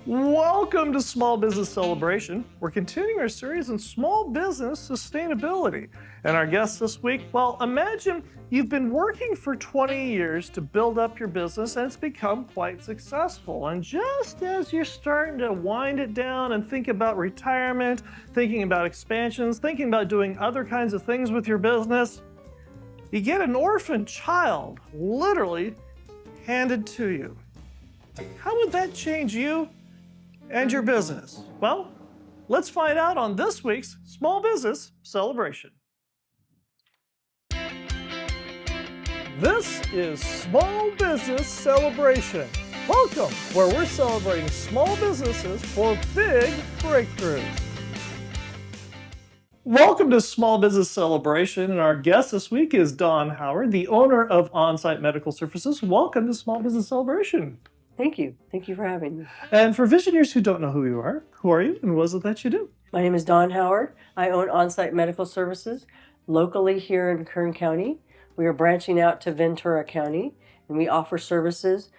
Welcome to Small Business Celebration. We're continuing our series on small business sustainability. And our guest this week, well, imagine you've been working for 20 years to build up your business and it's become quite successful. And just as you're starting to wind it down and think about retirement, thinking about expansions, thinking about doing other kinds of things with your business, you get an orphan child literally handed to you. How would that change you and your business? Well, let's find out on this week's Small Business Celebration. This is Small Business Celebration. Welcome, where we're celebrating small businesses for big breakthroughs. Welcome to Small Business Celebration, and our guest this week is Dawn Howard, the owner of Onsite Medical Services. Welcome to Small Business Celebration. Thank you. Thank you for having me. And for visionaries who don't know who you are you and what is it that you do? My name is Dawn Howard. I own Onsite Medical Services locally here in Kern County. We are branching out to Ventura County, and we offer services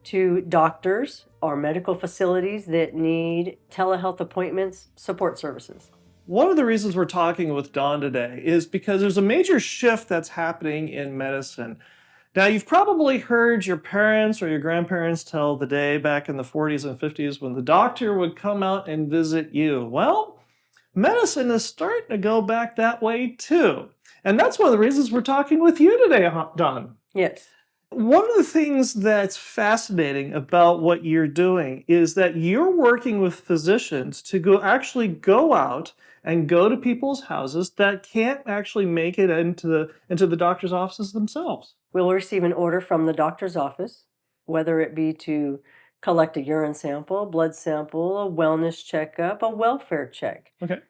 to doctors or medical facilities that need telehealth appointments, support services. One of the reasons we're talking with Dawn today is because there's a major shift that's happening in medicine. Now, you've probably heard your parents or your grandparents tell the day back in the 40s and 50s when the doctor would come out and visit you. Well, medicine is starting to go back that way too. And that's one of the reasons we're talking with you today, Dawn. Yes. One of the things that's fascinating about what you're doing is that you're working with physicians to actually go out and go to people's houses that can't actually make it into the doctor's offices themselves. We'll receive an order from the doctor's office, whether it be to collect a urine sample, a blood sample, a wellness checkup, a welfare check. Okay.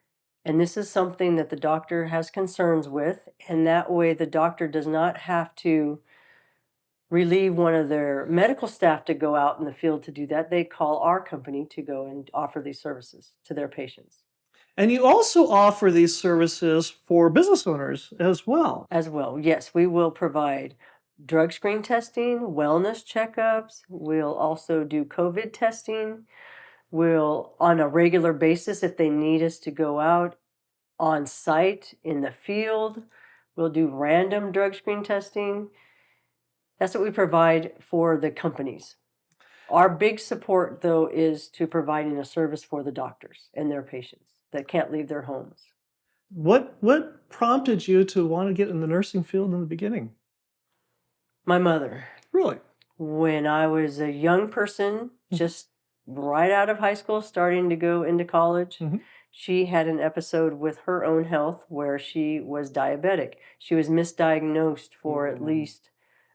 And this is something that the doctor has concerns with, and that way the doctor does not have to relieve one of their medical staff to go out in the field to do that. They call our company to go and offer these services to their patients. And you also offer these services for business owners as well. As well, yes, we will provide drug screen testing, wellness checkups. We'll also do COVID testing. We'll, on a regular basis, if they need us to go out on site in the field, we'll do random drug screen testing. That's what we provide for the companies. Our big support, though, is to providing a service for the doctors and their patients that can't leave their homes. What prompted you to want to get in the nursing field in the beginning? My mother. Really? When I was a young person, just right out of high school, starting to go into college, she had an episode with her own health where she was diabetic. She was misdiagnosed for at least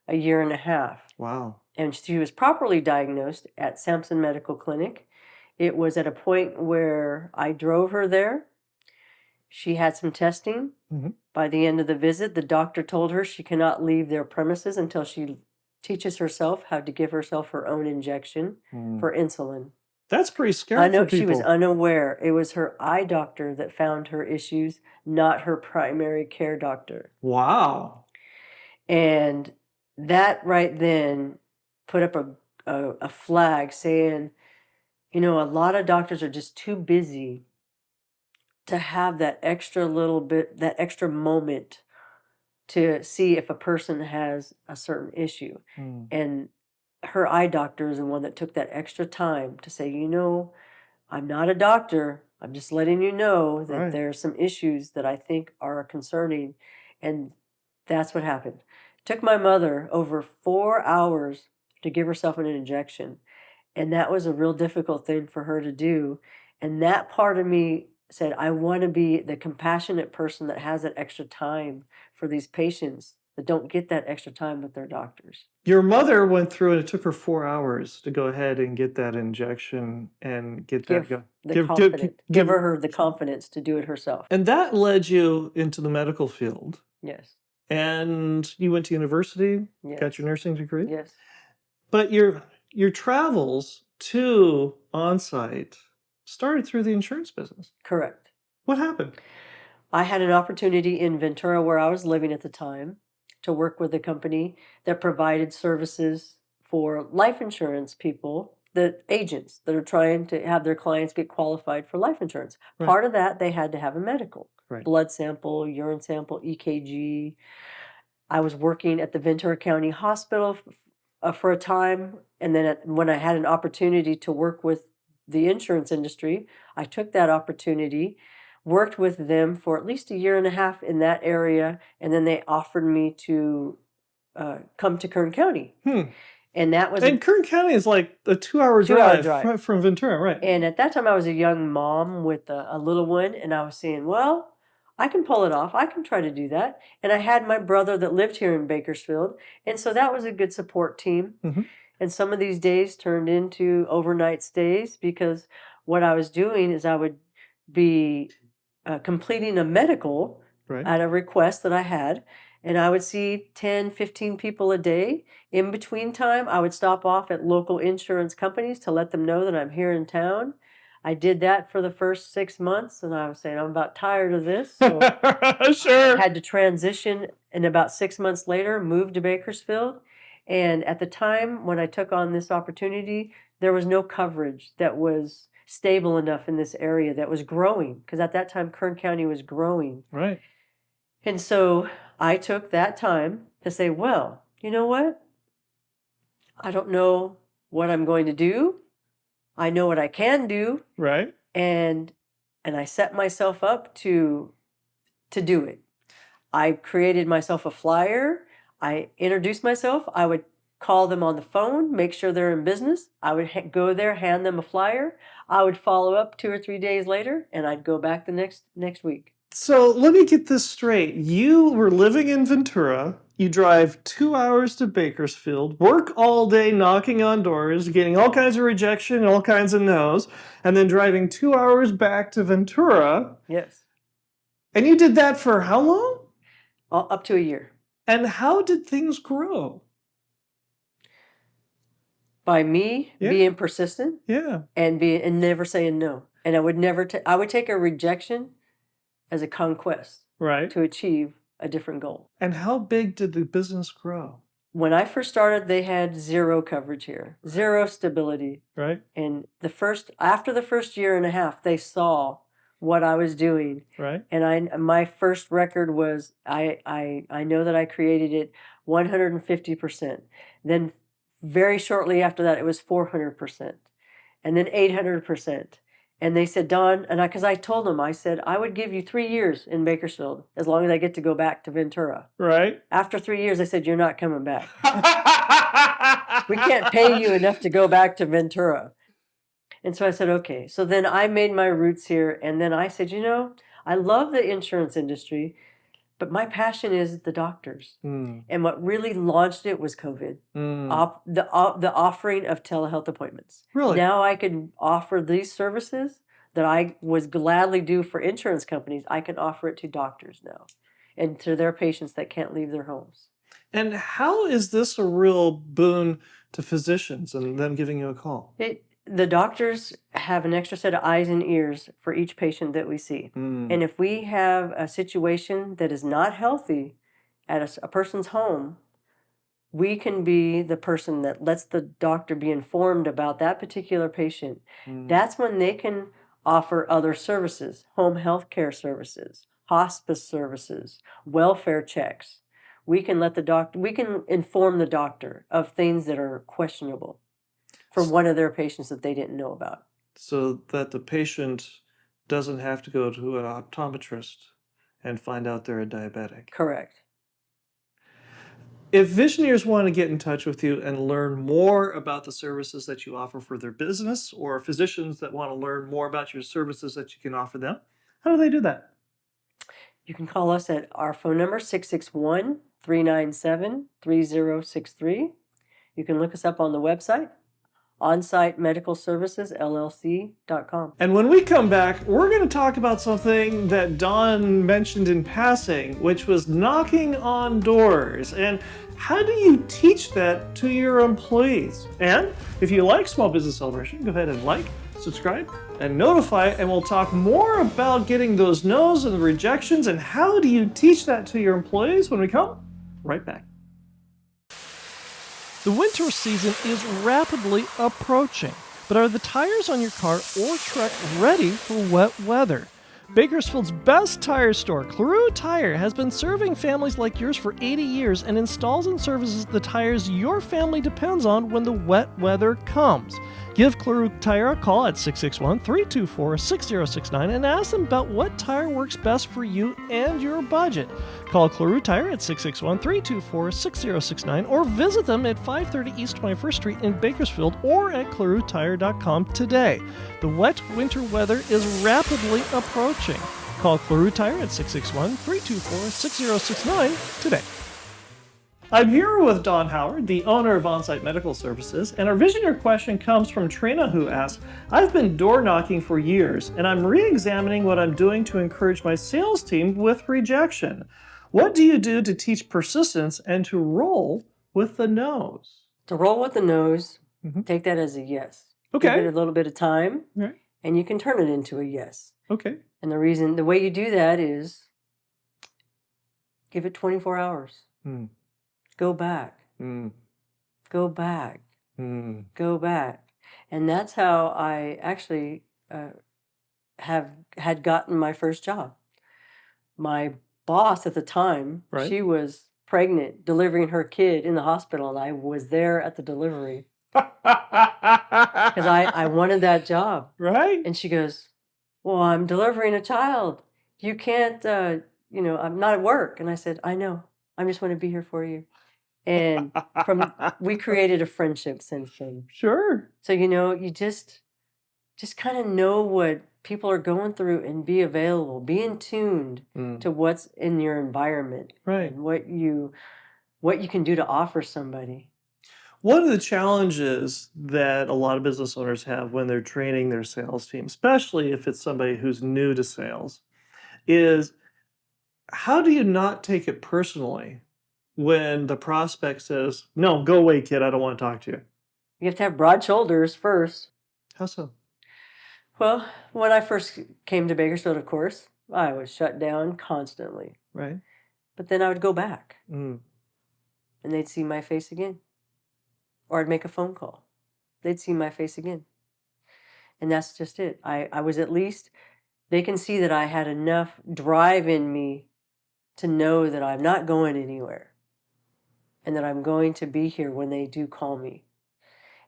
a year and a half. Wow. And she was properly diagnosed at Sampson Medical Clinic. It was at a point where I drove her there. She had some testing. By the end of the visit, the doctor told her she cannot leave their premises until she teaches herself how to give herself her own injection for insulin. That's pretty scary. I know for people. She was unaware. It was her eye doctor that found her issues, not her primary care doctor. Wow. And that right then put up a flag saying, a lot of doctors are just too busy to have that extra little bit, that extra moment to see if a person has a certain issue. And her eye doctor is the one that took that extra time to say, I'm not a doctor. I'm just letting you know that there are some issues that I think are concerning. And that's what happened. It took my mother over 4 hours to give herself an injection. And that was a real difficult thing for her to do. And that part of me said, I want to be the compassionate person that has that extra time for these patients that don't get that extra time with their doctors. Your mother went through and it took her 4 hours to go ahead and get that injection and get Give her the confidence to do it herself. And that led you into the medical field. Yes. And you went to university, Yes. Got your nursing degree? Yes. But your travels to Onsite started through the insurance business. Correct. What happened? I had an opportunity in Ventura, where I was living at the time, to work with a company that provided services for life insurance people the agents that are trying to have their clients get qualified for life insurance. Right. Part of that, they had to have a medical. Right. Blood sample, urine sample, EKG. I was working at the Ventura County Hospital for a time, and then when I had an opportunity to work with the insurance industry, I took that opportunity, worked with them for at least a year and a half in that area, and then they offered me to come to Kern County. And that was And Kern County is like a 2-hour drive from Ventura, right? And at that time, I was a young mom with a little one, and I was saying, well, I can pull it off. I can try to do that. And I had my brother that lived here in Bakersfield, and so that was a good support team. And some of these days turned into overnight stays, because what I was doing is I would be completing a medical at a request that I had, and I would see 10, 15 people a day. In between time, I would stop off at local insurance companies to let them know that I'm here in town. I did that for the first 6 months, and I was saying, I'm about tired of this. So Sure. I had to transition, and about 6 months later, moved to Bakersfield. And at the time when I took on this opportunity, there was no coverage that was stable enough in this area that was growing, because at that time, Kern County was growing. Right. And so I took that time to say, well, you know what? I don't know what I'm going to do. I know what I can do. Right. And I set myself up to do it. I created myself a flyer. I introduced myself. I would call them on the phone, make sure they're in business. I would go there, hand them a flyer. I would follow up 2 or 3 days later, and I'd go back the next week. So let me get this straight. You were living in Ventura. You drive 2 hours to Bakersfield, work all day knocking on doors, getting all kinds of rejection and all kinds of no's, and then driving 2 hours back to Ventura. Yes. And you did that for how long? Up to a year. And how did things grow? By me being persistent. Yeah. And never saying no. And I would never I would take a rejection as a conquest. Right. To achieve a different goal. And how big did the business grow? When I first started, they had zero coverage here, zero stability. Right. And after the first year and a half, they saw what I was doing. Right. And my first record was, I know that I created it 150%. Then very shortly after that, it was 400%. And then 800%. And they said, Don, and because I told them, I said, I would give you 3 years in Bakersfield as long as I get to go back to Ventura. Right. After 3 years, they said, you're not coming back. We can't pay you enough to go back to Ventura. And so I said, okay. So then I made my roots here. And then I said, I love the insurance industry, but my passion is the doctors. And what really launched it was COVID. The offering of telehealth appointments. Really? Now I could offer these services that I was gladly do for insurance companies. I can offer it to doctors now and to their patients that can't leave their homes. And how is this a real boon to physicians and them giving you a call? The doctors have an extra set of eyes and ears for each patient that we see. And if we have a situation that is not healthy at a person's home, we can be the person that lets the doctor be informed about that particular patient. That's when they can offer other services, home health care services, hospice services, welfare checks. We can inform the doctor of things that are questionable for one of their patients that they didn't know about. So that the patient doesn't have to go to an optometrist and find out they're a diabetic. Correct. If visionaries want to get in touch with you and learn more about the services that you offer for their business, or physicians that want to learn more about your services that you can offer them, how do they do that? You can call us at our phone number, 661-397-3063. You can look us up on the website, Onsite Medical Services, LLC.com. And when we come back, we're going to talk about something that Dawn mentioned in passing, which was knocking on doors. And how do you teach that to your employees? And if you like Small Business Celebration, go ahead and like, subscribe, and notify, and we'll talk more about getting those no's and the rejections and how do you teach that to your employees when we come right back. The winter season is rapidly approaching, but are the tires on your car or truck ready for wet weather? Bakersfield's best tire store, Claru Tire, has been serving families like yours for 80 years and installs and services the tires your family depends on when the wet weather comes. Give Claru Tire a call at 661-324-6069 and ask them about what tire works best for you and your budget. Call Claru Tire at 661-324-6069 or visit them at 530 East 21st Street in Bakersfield or at clarutire.com today. The wet winter weather is rapidly approaching. Call Claru Tire at 661-324-6069 today. I'm here with Don Howard, the owner of Onsite Medical Services, and our visionary question comes from Trina, who asks, I've been door knocking for years, and I'm re-examining what I'm doing to encourage my sales team with rejection. What do you do to teach persistence and to roll with the no's? To roll with the nose, take that as a yes. Okay. Give it a little bit of time, Right. and you can turn it into a yes. Okay. And the way you do that is give it 24 hours. Go back. Go back. Go back. And that's how I actually had gotten my first job. My boss at the time, Right. she was pregnant, delivering her kid in the hospital, and I was there at the delivery because I wanted that job. Right. And she goes, well, I'm delivering a child. You can't, I'm not at work. And I said, I know. I just want to be here for you. And we created a friendship since then. Sure. So, you just kind of know what people are going through and be available, be in tuned to what's in your environment. Right. And what you can do to offer somebody. One of the challenges that a lot of business owners have when they're training their sales team, especially if it's somebody who's new to sales, is how do you not take it personally when the prospect says, no, go away, kid, I don't want to talk to you? You have to have broad shoulders first. How so? Well, when I first came to Bakersfield, of course, I was shut down constantly. Right. But then I would go back and they'd see my face again. Or I'd make a phone call. They'd see my face again. And that's just it. I was at least, they can see that I had enough drive in me to know that I'm not going anywhere and that I'm going to be here when they do call me.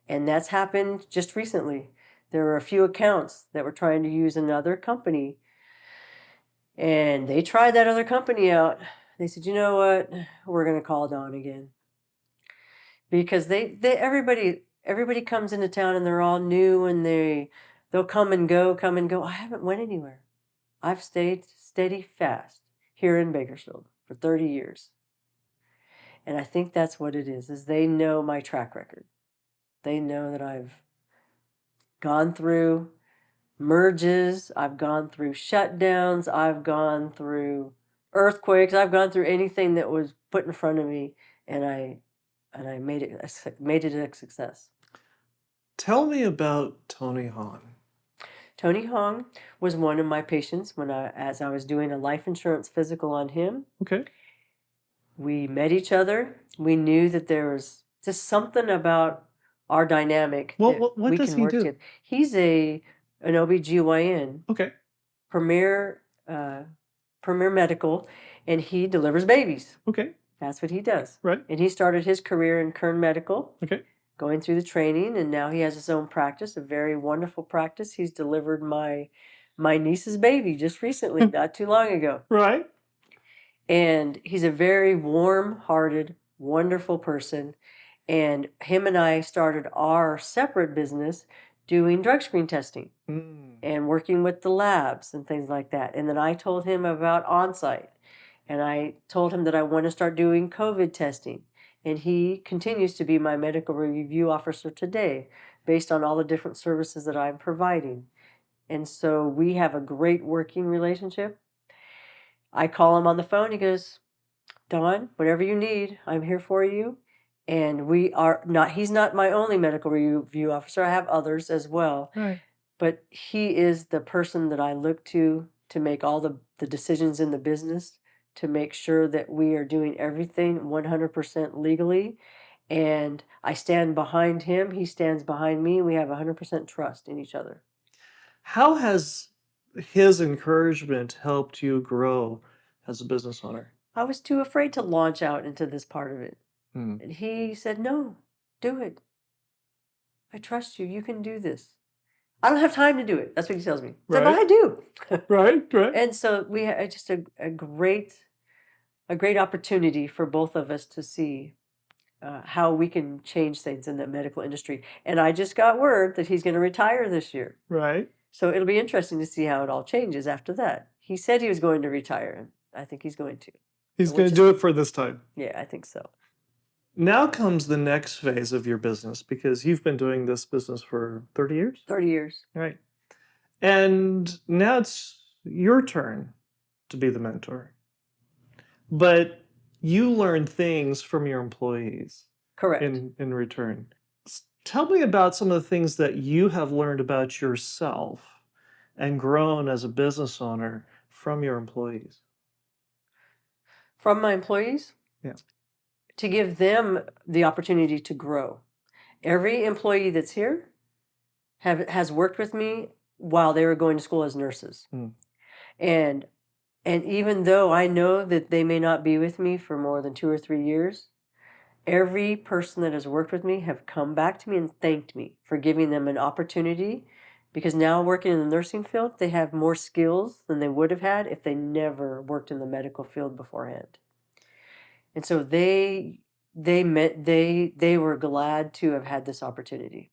And that's happened just recently. There were a few accounts that were trying to use another company, and they tried that other company out. They said, you know what? We're going to call Don again. Because everybody comes into town and they're all new and they'll come and go. I haven't went anywhere. I've stayed steady fast here in Bakersfield for 30 years. And I think that's what it is they know my track record. They know that I've gone through merges, I've gone through shutdowns, I've gone through earthquakes, I've gone through anything that was put in front of me, and I made it a success. Tell me about Tony Hahn. Tony Hong was one of my patients as I was doing a life insurance physical on him. Okay. We met each other. We knew that there was just something about our dynamic. Well, what does he do? Together. He's an OBGYN. Okay. Premier medical, and he delivers babies. Okay. That's what he does. Right. And he started his career in Kern Medical. Okay. Going through the training, and now he has his own practice, a very wonderful practice. He's delivered my niece's baby just recently, not too long ago. Right. And he's a very warm-hearted, wonderful person. And him and I started our separate business doing drug screen testing and working with the labs and things like that. And then I told him about Onsite, and I told him that I want to start doing COVID testing. And he continues to be my medical review officer today based on all the different services that I'm providing. And so we have a great working relationship. I call him on the phone. He goes, Dawn, whatever you need, I'm here for you. And he's not my only medical review officer. I have others as well. Right. But he is the person that I look to make all the decisions in the business, to make sure that we are doing everything 100% legally And I stand behind him, he stands behind me. We have 100% trust in each other. How has his encouragement helped you grow as a business owner? I was too afraid to launch out into this part of it. Hmm. And he said, "No, do it. I trust you. You can do this." I don't have time to do it. That's what he tells me. I said, "But Right. I do." Right. And so we had just a great opportunity for both of us to see how we can change things in the medical industry. And I just got word that he's going to retire this year. Right. So it'll be interesting to see how it all changes after that. He said he was going to retire, and I think he's going to. He's Which going to is- do it for this time. Yeah, I think so. Now comes the next phase of your business because you've been doing this business for 30 years. 30 years. Right. And now it's your turn to be the mentor. But you learn things from your employees Correct. in return. Tell me about some of the things that you have learned about yourself and grown as a business owner from your employees. From my employees? Yeah. To give them the opportunity to grow. Every employee that's here has worked with me while they were going to school as nurses. Mm. And even though I know that they may not be with me for more than 2 or 3 years, every person that has worked with me have come back to me and thanked me for giving them an opportunity, because now working in the nursing field, they have more skills than they would have had if they never worked in the medical field beforehand. And so they were glad to have had this opportunity.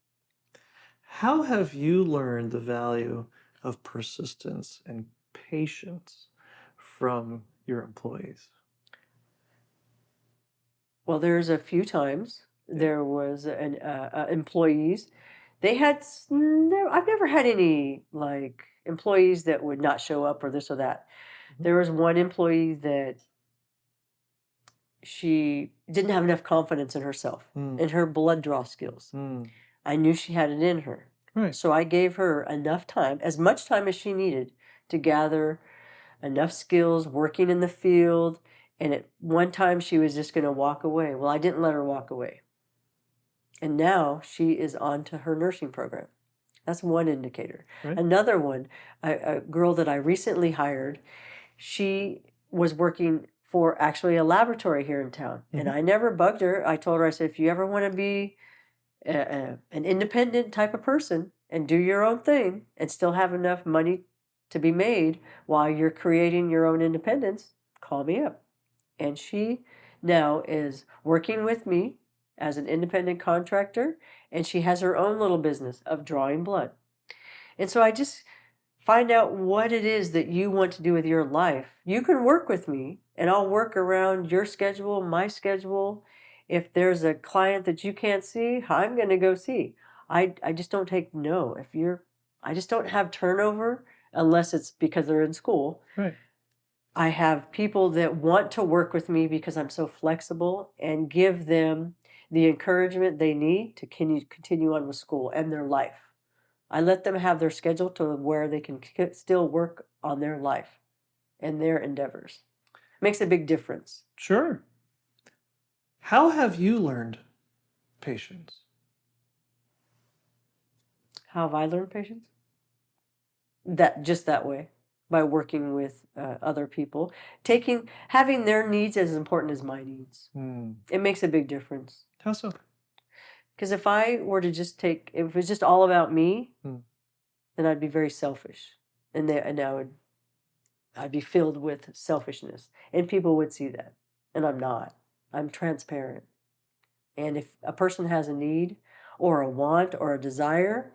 How have you learned the value of persistence and patience from your employees? Well, there's a few times there was an employees. They had I've never had any like employees that would not show up or this or that. Mhm. There was one employee that she didn't have enough confidence in herself Mm. and her blood draw skills. Mm. I knew she had it in her. Right. So I gave her enough time, as much time as she needed, to gather enough skills working in the field. And at one time she was just going to walk away. Well, I didn't let her walk away. And now she is on to her nursing program. That's one indicator. Right. Another one, a girl that I recently hired, she was working for actually a laboratory here in town. And I never bugged her. I told her, I said, if you ever want to be an independent type of person and do your own thing and still have enough money to be made while you're creating your own independence, call me up. And she now is working with me as an independent contractor, and she has her own little business of drawing blood. And so I just find out what it is that you want to do with your life. You can work with me, and I'll work around your schedule, my schedule. If there's a client that you can't see, I'm going to go see. I just don't take no. I just don't have turnover unless it's because they're in school. Right. I have people that want to work with me because I'm so flexible, and give them the encouragement they need to continue on with school and their life. I let them have their schedule to where they can still work on their life and their endeavors. Makes a big difference. Sure. How have you learned patience? How have I learned patience? Just that way, by working with other people, having their needs as important as my needs. Mm. It makes a big difference. How so? Because if I were to if it was just all about me, Mm. then I'd be very selfish, and I'd be filled with selfishness, and people would see that, and I'm not. I'm transparent, and if a person has a need, or a want, or a desire,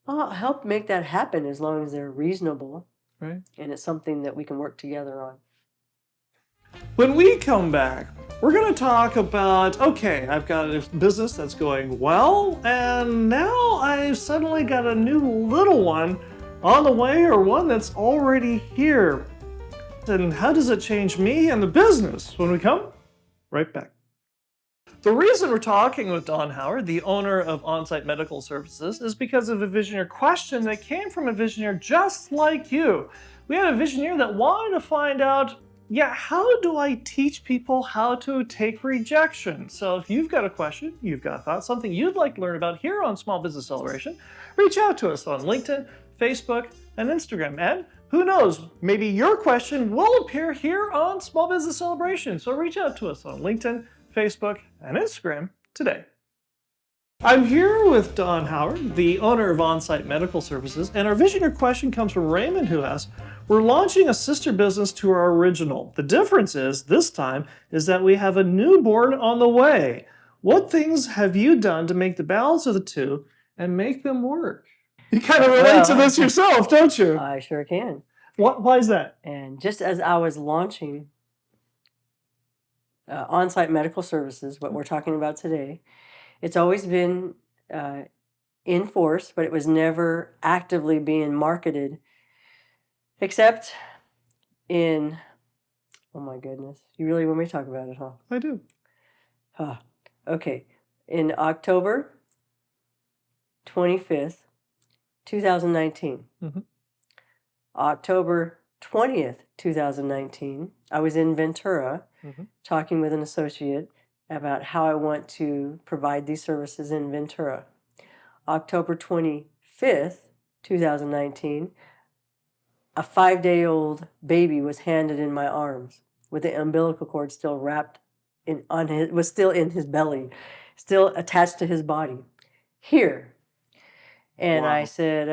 I'll help make that happen as long as they're reasonable, Right. and it's something that we can work together on. When we come back, we're going to talk about, okay, I've got a business that's going well, and now I've suddenly got a new little one on the way, or one that's already here. And how does it change me and the business when we come right back? The reason we're talking with Don Howard, the owner of Onsite Medical Services, is because of a Visioneer question that came from a Visioneer just like you. We had a Visioneer that wanted to find out yeah, how do I teach people how to take rejection? So if you've got a question, you've got a thought, something you'd like to learn about here on Small Business Celebration, reach out to us on LinkedIn, Facebook, and Instagram. And who knows, maybe your question will appear here on Small Business Celebration. So reach out to us on LinkedIn, Facebook, and Instagram today. I'm here with Don Howard, the owner of Onsite Medical Services, and our visionary question comes from Raymond, who asks, we're launching a sister business to our original. The difference is, this time, is that we have a newborn on the way. What things have you done to make the balance of the two and make them work? You kind of relate to this yourself, don't you? I sure can. Why is that? And just as I was launching Onsite Medical Services, what we're talking about today, it's always been in force, but it was never actively being marketed, except in, oh my goodness, you really want me to talk about it, huh? I do. Okay, in October 25th, 2019, October 20th, 2019, I was in Ventura talking with an associate about how I want to provide these services in Ventura. October 25th, 2019, a 5-day-old baby was handed in my arms with the umbilical cord still wrapped was still in his belly, still attached to his body. Here. And Wow. I said,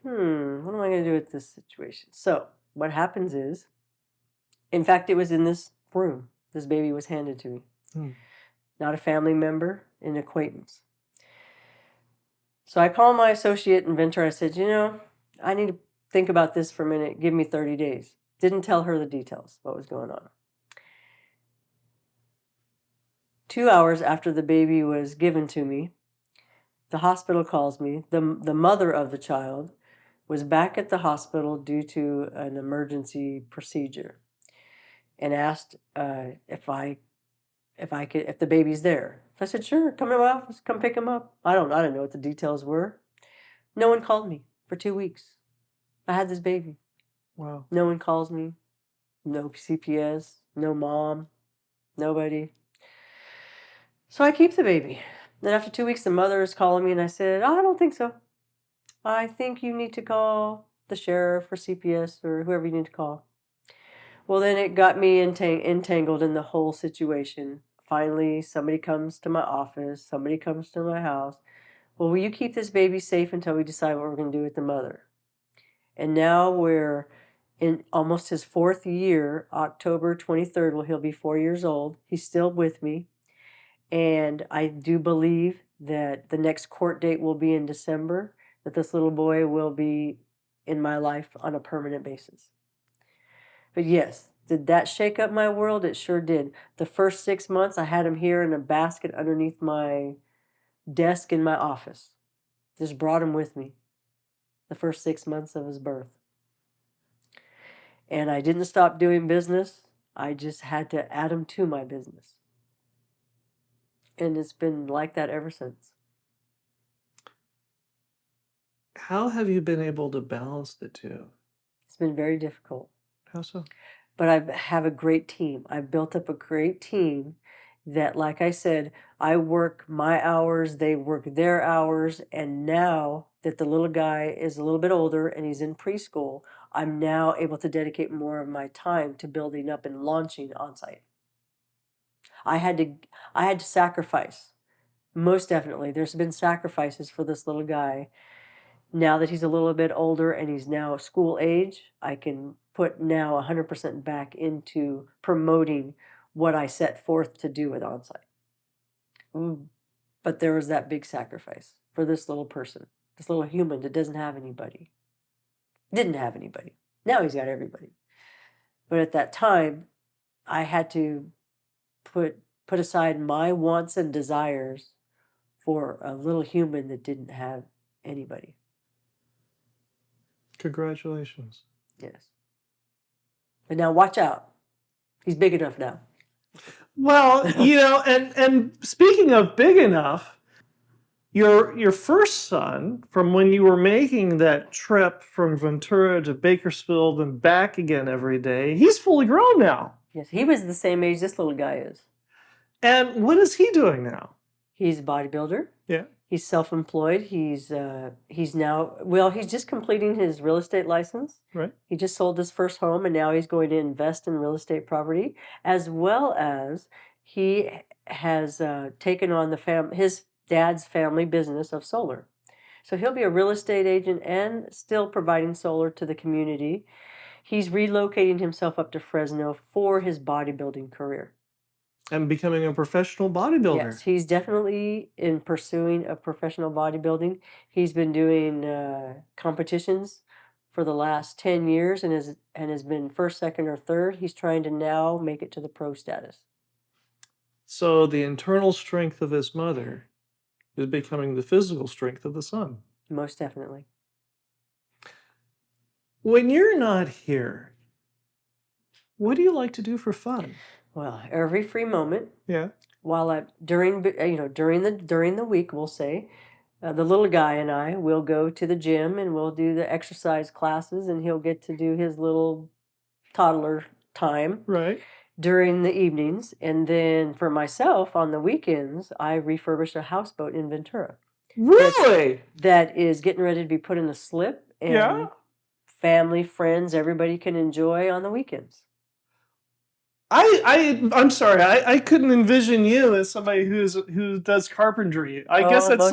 what am I going to do with this situation? So what happens is, in fact, it was in this room. This baby was handed to me. Not a family member, an acquaintance. So I called my associate in Ventura. I said, I need to think about this for a minute. Give me 30 days. Didn't tell her the details, what was going on. 2 hours after the baby was given to me, the hospital calls me. The mother of the child was back at the hospital due to an emergency procedure, and asked if the baby's there. So I said, sure, come to my office, come pick him up. I didn't know what the details were. No one called me for 2 weeks. I had this baby. Wow. No one calls me. No CPS, no mom, nobody. So I keep the baby. Then after 2 weeks, the mother is calling me, and I said, I don't think so. I think you need to call the sheriff or CPS or whoever you need to call. Well, then it got me entangled in the whole situation. Finally, somebody comes to my office. Somebody comes to my house. Well, will you keep this baby safe until we decide what we're going to do with the mother? And now we're in almost his 4th year. October 23rd, he'll be 4 years old. He's still with me. And I do believe that the next court date will be in December, that this little boy will be in my life on a permanent basis. But yes, did that shake up my world? It sure did. The first 6 months, I had him here in a basket underneath my desk in my office. Just brought him with me the first 6 months of his birth. And I didn't stop doing business. I just had to add him to my business. And it's been like that ever since. How have you been able to balance the two? It's been very difficult. How so? But I have a great team. I've built up a great team that, like I said, I work my hours, they work their hours, and now that the little guy is a little bit older and he's in preschool, I'm now able to dedicate more of my time to building up and launching Onsite. I had to sacrifice. Most definitely. There's been sacrifices for this little guy. Now that he's a little bit older and he's now school age, I can put now 100% back into promoting what I set forth to do with Onsite. But there was that big sacrifice for this little person, this little human that doesn't have anybody. Didn't have anybody. Now he's got everybody. But at that time, I had to put aside my wants and desires for a little human that didn't have anybody. Congratulations. Yes. But now watch out. He's big enough now. Well, and speaking of big enough, Your first son, from when you were making that trip from Ventura to Bakersfield and back again every day, he's fully grown now. Yes, he was the same age this little guy is. And what is he doing now? He's a bodybuilder. Yeah. He's self-employed. He's just completing his real estate license. Right. He just sold his first home, and now he's going to invest in real estate property, as well as he has taken on his dad's family business of solar. So he'll be a real estate agent and still providing solar to the community. He's relocating himself up to Fresno for his bodybuilding career. And becoming a professional bodybuilder. Yes, he's definitely in pursuing a professional bodybuilding. He's been doing competitions for the last 10 years and has been first, second, or third. He's trying to now make it to the pro status. So the internal strength of his mother is becoming the physical strength of the son. Most definitely. When you're not here, what do you like to do for fun? Well, every free moment. Yeah. While during the week, we'll say, the little guy and I will go to the gym and we'll do the exercise classes, and he'll get to do his little toddler time. Right. During the evenings. And then for myself, on the weekends, I refurbish a houseboat in Ventura. Really? That is getting ready to be put in a slip, and Yeah. family, friends, everybody can enjoy on the weekends. I'm sorry. I couldn't envision you as somebody who does carpentry. I guess that's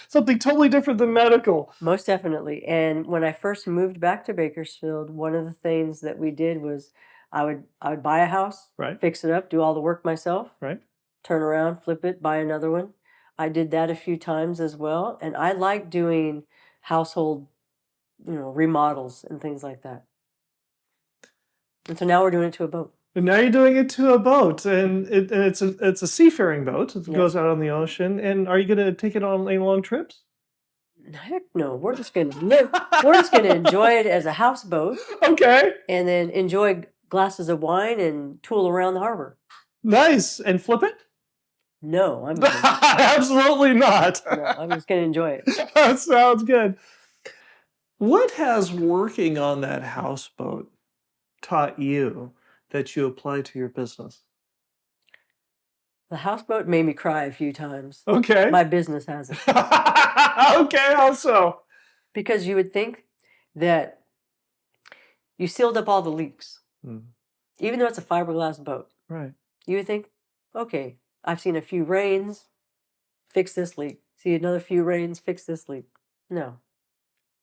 something totally different than medical. Most definitely. And when I first moved back to Bakersfield, one of the things that we did was I would buy a house, Right. fix it up, do all the work myself, Right. turn around, flip it, buy another one. I did that a few times as well, and I like doing household, remodels and things like that. And so now we're doing it to a boat. And now you're doing it to a boat, and it's a seafaring boat. It Yes. goes out on the ocean. And are you going to take it on any long trips? Heck no, we're just going to live. We're just going to enjoy it as a houseboat. Okay. And then enjoy glasses of wine and tool around the harbor. Nice. And flip it? No, Absolutely not. No, I'm just going to enjoy it. That sounds good. What has working on that houseboat taught you that you apply to your business? The houseboat made me cry a few times. Okay. My business hasn't. Okay, how so? Because you would think that you sealed up all the leaks. Even though it's a fiberglass boat. Right. You would think, okay, I've seen a few rains, fix this leak. See another few rains, fix this leak. No.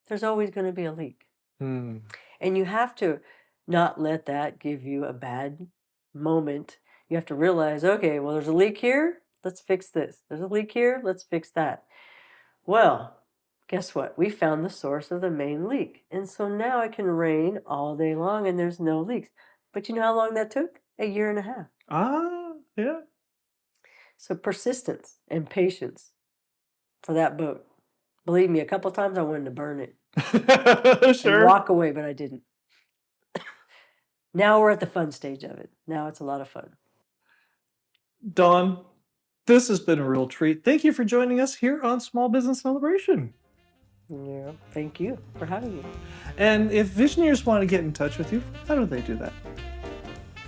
There's always going to be a leak. And you have to not let that give you a bad moment. You have to realize, okay, well, there's a leak here. Let's fix this. There's a leak here. Let's fix that. Well, guess what? We found the source of the main leak. And so now it can rain all day long and there's no leaks. But you know how long that took? 1.5 years. Yeah. So persistence and patience for that boat. Believe me, a couple times I wanted to burn it. Sure. And walk away, but I didn't. Now we're at the fun stage of it. Now it's a lot of fun. Dawn, this has been a real treat. Thank you for joining us here on Small Business Celebration. Yeah, thank you for having me. And if visionaries want to get in touch with you, how do they do that?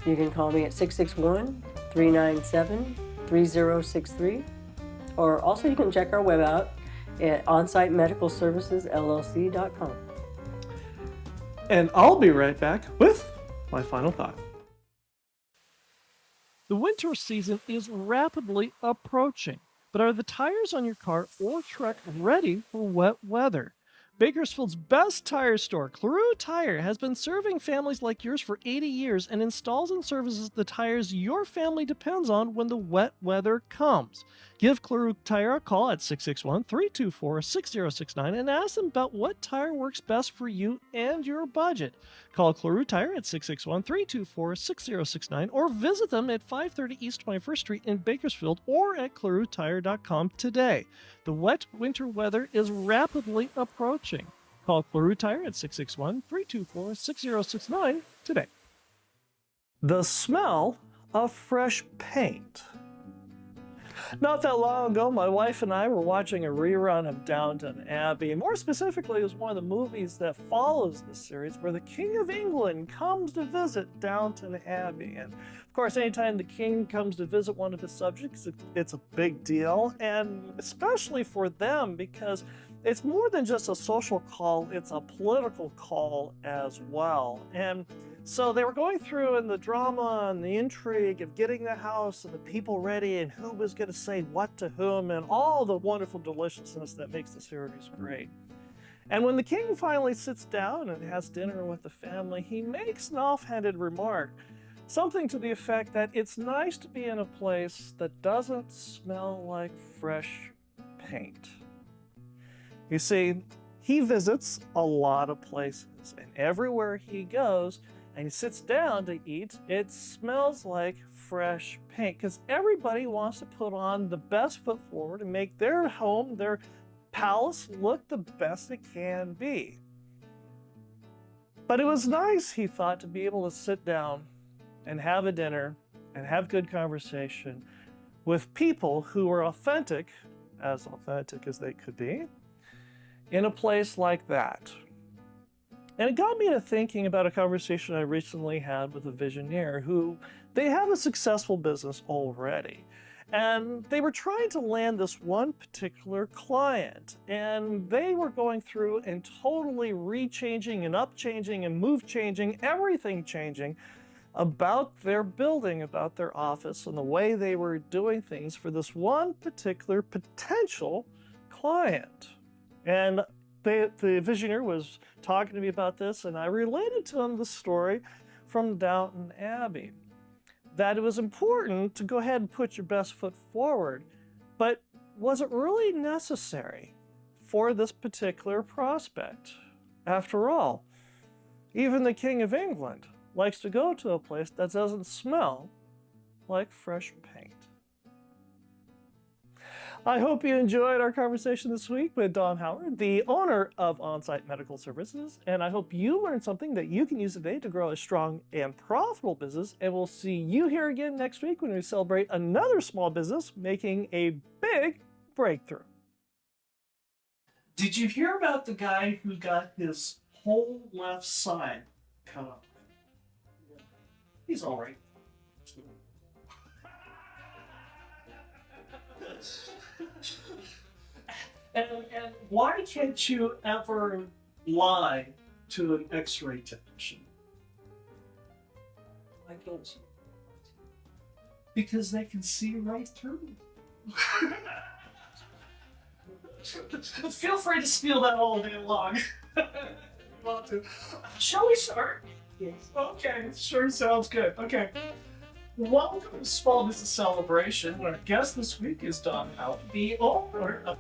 You can call me at 661-397-3063. Or also you can check our web out at Onsite Medical Services, LLC.com. And I'll be right back with my final thought. The winter season is rapidly approaching, but are the tires on your car or truck ready for wet weather? Bakersfield's best tire store, Cleroux Tire, has been serving families like yours for 80 years and installs and services the tires your family depends on when the wet weather comes. Give Cleroux Tire a call at 661-324-6069 and ask them about what tire works best for you and your budget. Call Cleroux Tire at 661-324-6069 or visit them at 530 East 21st Street in Bakersfield or at ClerouxTire.com today. The wet winter weather is rapidly approaching. Call Cleroux Tire at 661-324-6069 today. The smell of fresh paint. Not that long ago, my wife and I were watching a rerun of Downton Abbey. And more specifically, it was one of the movies that follows the series where the King of England comes to visit Downton Abbey. And of course, anytime the king comes to visit one of his subjects, it's a big deal. And especially for them, because it's more than just a social call, it's a political call as well. And so they were going through in the drama and the intrigue of getting the house and the people ready and who was going to say what to whom and all the wonderful deliciousness that makes the series great. And when the king finally sits down and has dinner with the family, he makes an offhanded remark, something to the effect that it's nice to be in a place that doesn't smell like fresh paint. You see, he visits a lot of places, and everywhere he goes, and he sits down to eat, it smells like fresh paint because everybody wants to put on the best foot forward and make their home, their palace look the best it can be. But it was nice, he thought, to be able to sit down and have a dinner and have good conversation with people who were authentic as they could be, in a place like that. And it got me to thinking about a conversation I recently had with a visioneer who, they have a successful business already. And they were trying to land this one particular client. And they were going through and totally rechanging and upchanging and move changing, everything changing about their building, about their office, and the way they were doing things for this one particular potential client. And the visioneer was talking to me about this, and I related to him the story from Downton Abbey, that it was important to go ahead and put your best foot forward, but was it really necessary for this particular prospect? After all, even the King of England likes to go to a place that doesn't smell like fresh paint. I hope you enjoyed our conversation this week with Don Howard, the owner of Onsite Medical Services, and I hope you learned something that you can use today to grow a strong and profitable business, and we'll see you here again next week when we celebrate another small business making a big breakthrough. Did you hear about the guy who got his whole left side cut off? He's all right. And why can't you ever lie to an X-ray technician? Why don't you? Because they can see right through. Feel free to steal that all day long. Want to? Shall we start? Yes. Okay, sure sounds good. Okay. Welcome to Small Business Celebration. Our guest this week is Don Howard, the owner of